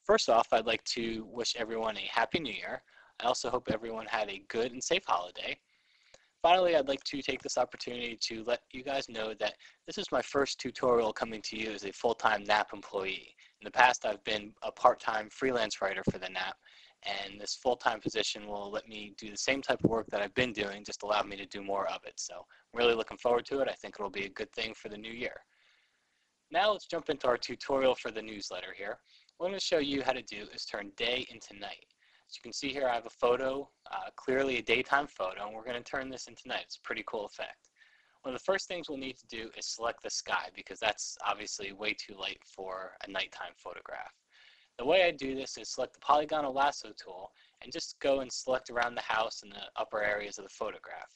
First off, I'd like to wish everyone a Happy New Year. I also hope everyone had a good and safe holiday. Finally, I'd like to take this opportunity to let you guys know that this is my first tutorial coming to you as a full-time NAP employee. In the past, I've been a part-time freelance writer for the NAP, and this full-time position will let me do the same type of work that I've been doing, just allow me to do more of it. So I'm really looking forward to it. I think it'll be a good thing for the new year. Now let's jump into our tutorial for the newsletter here. What I'm going to show you how to do is turn day into night. As you can see here, I have a photo, clearly a daytime photo, and we're going to turn this into night. It's a pretty cool effect. One of the first things we'll need to do is select the sky, because that's obviously way too light for a nighttime photograph. The way I do this is select the polygonal lasso tool and just go and select around the house and the upper areas of the photograph.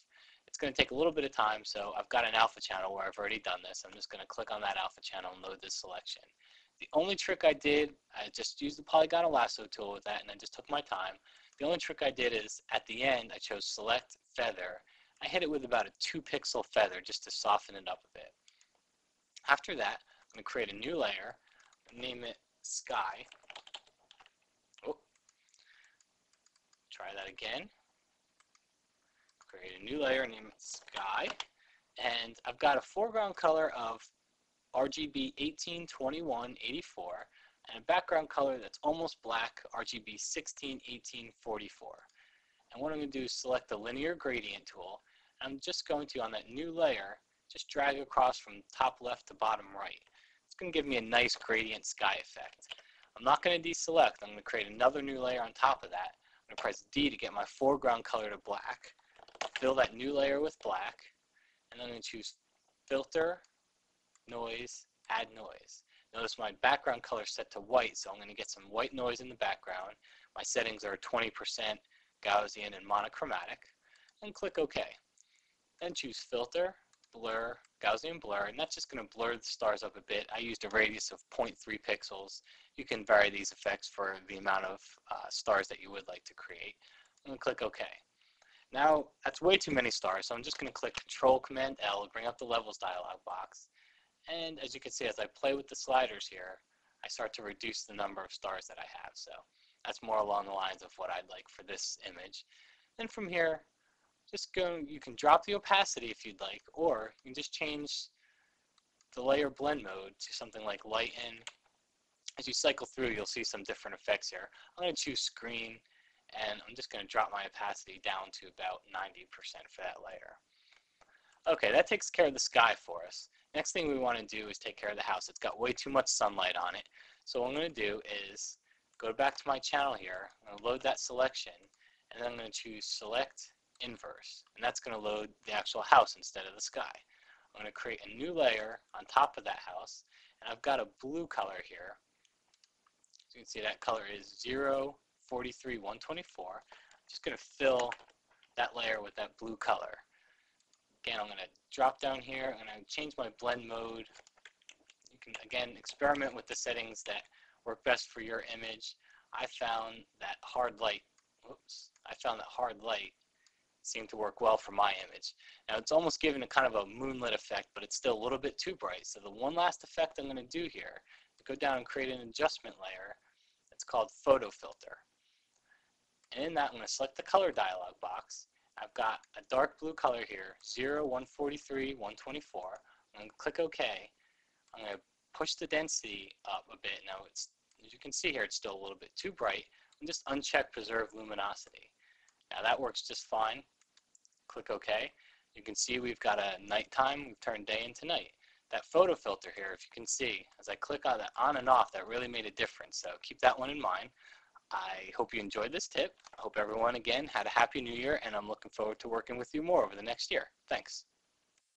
It's going to take a little bit of time, so I've got an alpha channel where I've already done this. I'm just going to click on that alpha channel and load this selection. The only trick I did, I just used the polygonal lasso tool with that and then just took my time. The only trick I did is at the end I chose select feather. I hit it with about a 2-pixel feather just to soften it up a bit. After that, I'm going to create a new layer, name it sky. Oh, try that again. Create a new layer, name it sky, and I've got a foreground color of RGB 182184 and a background color that's almost black, RGB 161844. And what I'm going to do is select the linear gradient tool. I'm just going to, on that new layer, just drag across from top left to bottom right. It's going to give me a nice gradient sky effect. I'm not going to deselect. I'm going to create another new layer on top of that. I'm going to press D to get my foreground color to black. Fill that new layer with black, and then I'm going to choose Filter, Noise, Add Noise. Notice my background color is set to white, so I'm going to get some white noise in the background. My settings are 20% Gaussian and monochromatic, and click OK. Then choose Filter, Blur, Gaussian Blur, and that's just going to blur the stars up a bit. I used a radius of 0.3 pixels. You can vary these effects for the amount of stars that you would like to create. I'm going to click OK. Now, that's way too many stars, so I'm just going to click Control-Command-L to bring up the Levels dialog box. And as you can see, as I play with the sliders here, I start to reduce the number of stars that I have. So that's more along the lines of what I'd like for this image. Then from here, you can drop the opacity if you'd like, or you can just change the layer blend mode to something like lighten. As you cycle through, you'll see some different effects here. I'm going to choose screen, and I'm just going to drop my opacity down to about 90% for that layer. Okay, that takes care of the sky for us. Next thing we want to do is take care of the house. It's got way too much sunlight on it. So what I'm going to do is go back to my channel here. I'm going to load that selection, and then I'm going to choose Select Inverse. And that's going to load the actual house instead of the sky. I'm going to create a new layer on top of that house, and I've got a blue color here. So you can see that color is 043124. I'm just going to fill that layer with that blue color. Again, I'm going to drop down here and I'm going to change my blend mode. You can again experiment with the settings that work best for your image. I found that hard light seemed to work well for my image. Now it's almost giving a kind of a moonlit effect, but it's still a little bit too bright. So the one last effect I'm going to do here is go down and create an adjustment layer. It's called Photo Filter. And in that, I'm going to select the color dialog box. I've got a dark blue color here, 0143-124. I'm going to click OK. I'm going to push the density up a bit. Now, as you can see here, it's still a little bit too bright. And just uncheck Preserve Luminosity. Now, that works just fine. Click OK. You can see we've got a nighttime. We've turned day into night. That photo filter here, if you can see, as I click on that on and off, that really made a difference. So keep that one in mind. I hope you enjoyed this tip. I hope everyone, again, had a Happy New Year, and I'm looking forward to working with you more over the next year. Thanks.